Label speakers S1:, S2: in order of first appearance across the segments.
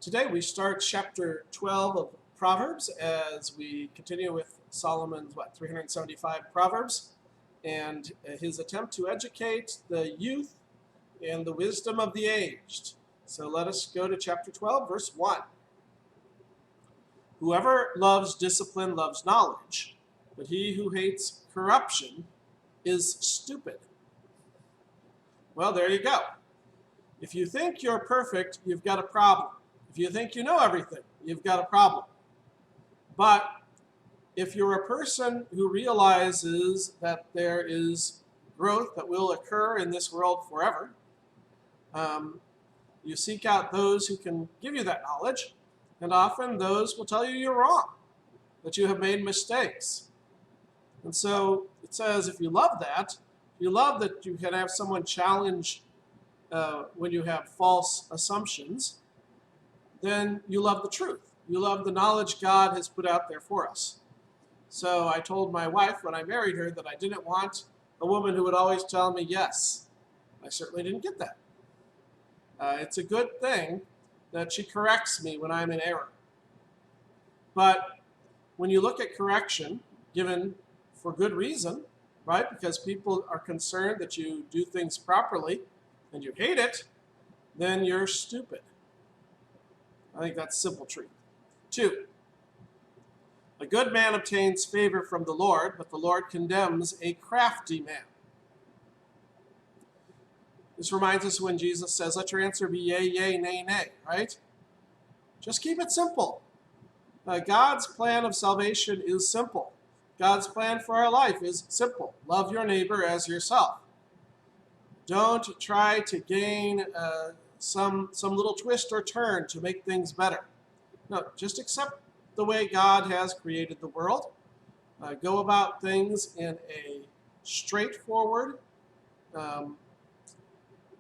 S1: Today we start chapter 12 of Proverbs as we continue with Solomon's, 375 Proverbs, and his attempt to educate the youth in the wisdom of the aged. So let us go to chapter 12, verse 1. Whoever loves discipline loves knowledge, but he who hates corruption is stupid. Well, there you go. If you think you're perfect, you've got a problem. If you think you know everything, you've got a problem. But if you're a person who realizes that there is growth that will occur in this world forever, you seek out those who can give you that knowledge, and often those will tell you you're wrong, that you have made mistakes. And so it says if you love that, if you love that you can have someone challenge when you have false assumptions, then you love the truth. You love the knowledge God has put out there for us. So I told my wife when I married her that I didn't want a woman who would always tell me yes. I certainly didn't get that. It's a good thing that she corrects me when I'm in error. But when you look at correction, given for good reason, right? Because people are concerned that you do things properly and you hate it, then you're stupid. I think that's simple truth. 2, a good man obtains favor from the Lord, but the Lord condemns a crafty man. This reminds us when Jesus says, let your answer be yea, yea, nay, nay, right? Just keep it simple. God's plan of salvation is simple. God's plan for our life is simple. Love your neighbor as yourself. Don't try to gain some little twist or turn to make things better. No, just accept the way God has created the world. Go about things in a straightforward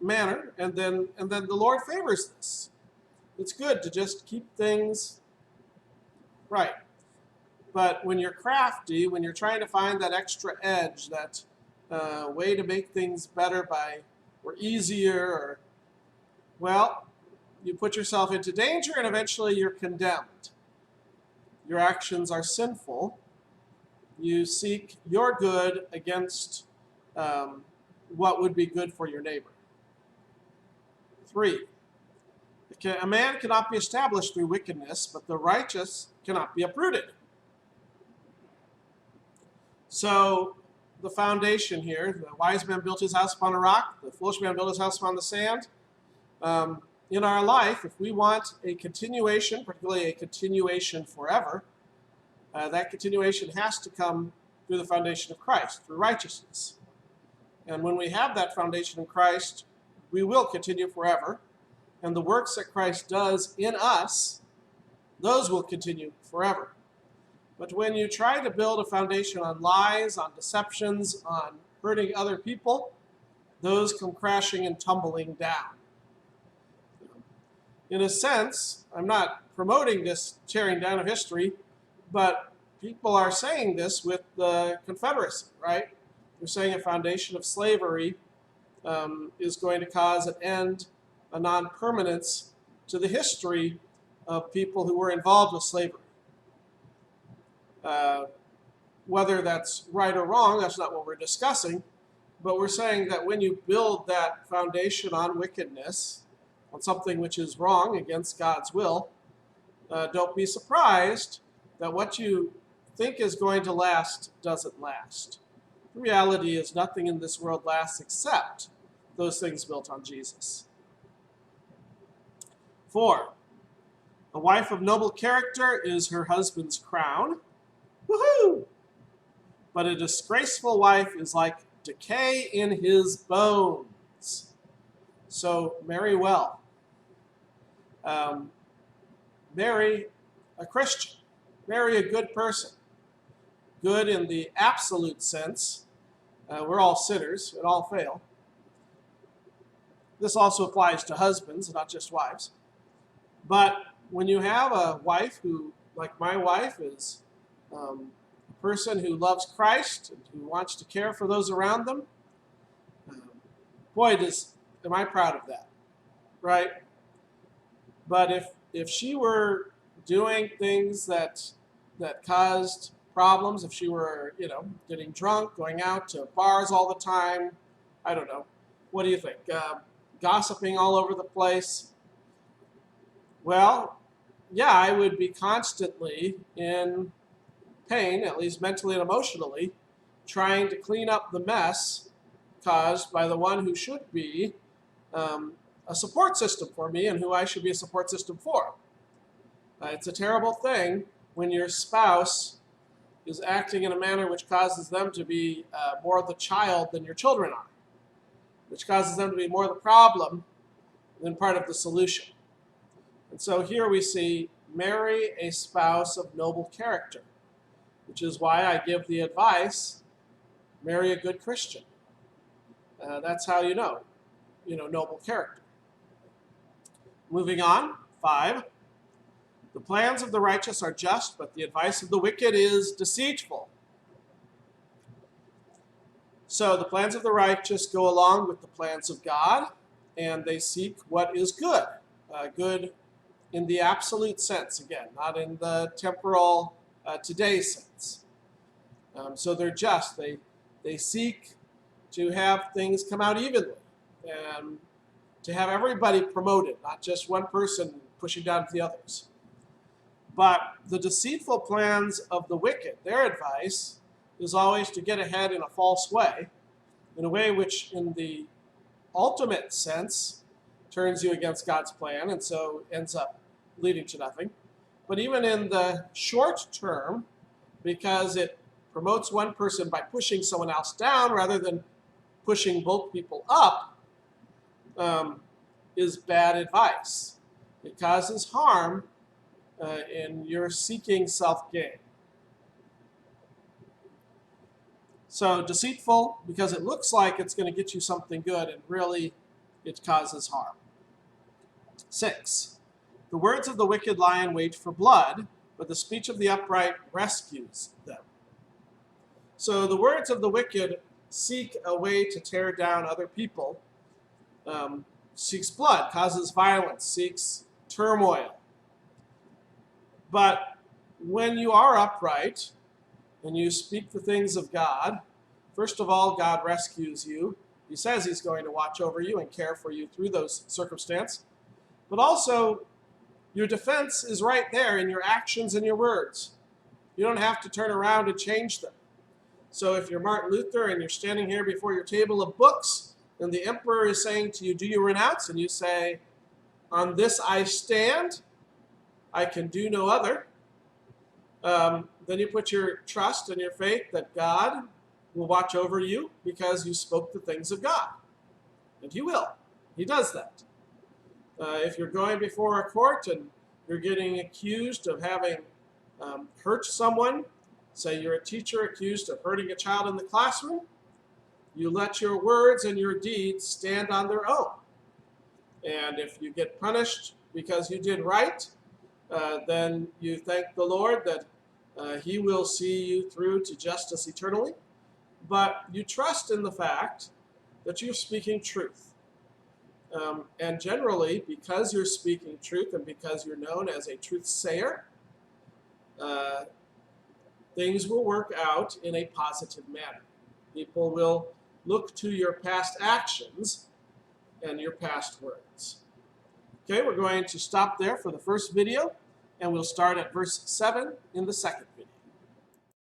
S1: manner, and then the Lord favors this. It's good to just keep things right. But when you're crafty, when you're trying to find that extra edge, that way to make things better or easier, well, you put yourself into danger and eventually you're condemned. Your actions are sinful. You seek your good against what would be good for your neighbor. 3, a man cannot be established through wickedness, but the righteous cannot be uprooted. So the foundation here, the wise man built his house upon a rock, the foolish man built his house upon the sand. In our life, if we want a continuation, particularly a continuation forever, that continuation has to come through the foundation of Christ, through righteousness. And when we have that foundation in Christ, we will continue forever. And the works that Christ does in us, those will continue forever. But when you try to build a foundation on lies, on deceptions, on hurting other people, those come crashing and tumbling down. In a sense, I'm not promoting this tearing down of history, but people are saying this with the Confederacy, right? They're saying a foundation of slavery is going to cause an end, a non-permanence to the history of people who were involved with slavery. Whether that's right or wrong, that's not what we're discussing, but we're saying that when you build that foundation on wickedness, on something which is wrong against God's will, don't be surprised that what you think is going to last doesn't last. The reality is nothing in this world lasts except those things built on Jesus. 4, a wife of noble character is her husband's crown. Woohoo! But a disgraceful wife is like decay in his bones. So marry well. Marry a Christian. Marry a good person. Good in the absolute sense. We're all sinners and all fail. This also applies to husbands, not just wives. But when you have a wife who, like my wife, is a person who loves Christ and who wants to care for those around them, boy, am I proud of that, right? But if she were doing things that caused problems, if she were, getting drunk, going out to bars all the time, I don't know, what do you think? Gossiping all over the place. Well, yeah, I would be constantly in pain, at least mentally and emotionally, trying to clean up the mess caused by the one who should be a support system for me and who I should be a support system for. It's a terrible thing when your spouse is acting in a manner which causes them to be more the child than your children are, which causes them to be more the problem than part of the solution. And so here we see, marry a spouse of noble character, which is why I give the advice, marry a good Christian. That's how you know noble character. Moving on, 5. The plans of the righteous are just, but the advice of the wicked is deceitful. So the plans of the righteous go along with the plans of God, and they seek what is good. Good in the absolute sense, again, not in the temporal today sense. So they're just. They seek to have things come out evenly, and to have everybody promoted, not just one person pushing down to the others. But the deceitful plans of the wicked, their advice is always to get ahead in a false way, in a way which in the ultimate sense turns you against God's plan, and so ends up leading to nothing. But even in the short term, because it promotes one person by pushing someone else down rather than pushing both people up, is bad advice. It causes harm in your seeking self-gain. So deceitful because it looks like it's going to get you something good, and really it causes harm. 6. The words of the wicked lie in wait for blood, but the speech of the upright rescues them. So the words of the wicked seek a way to tear down other people, seeks blood, causes violence, seeks turmoil. But when you are upright and you speak the things of God, first of all, God rescues you. He says he's going to watch over you and care for you through those circumstances. But also, your defense is right there in your actions and your words. You don't have to turn around and change them. So if you're Martin Luther and you're standing here before your table of books, and the emperor is saying to you, do you renounce? And you say, on this I stand, I can do no other. Then you put your trust and your faith that God will watch over you because you spoke the things of God. And he will. He does that. If you're going before a court and you're getting accused of having hurt someone, say you're a teacher accused of hurting a child in the classroom, you let your words and your deeds stand on their own. And if you get punished because you did right, then you thank the Lord that he will see you through to justice eternally. But you trust in the fact that you're speaking truth. And generally, because you're speaking truth and because you're known as a truth sayer, things will work out in a positive manner. People will look to your past actions and your past words. Okay, we're going to stop there for the first video, and we'll start at verse 7 in the second video.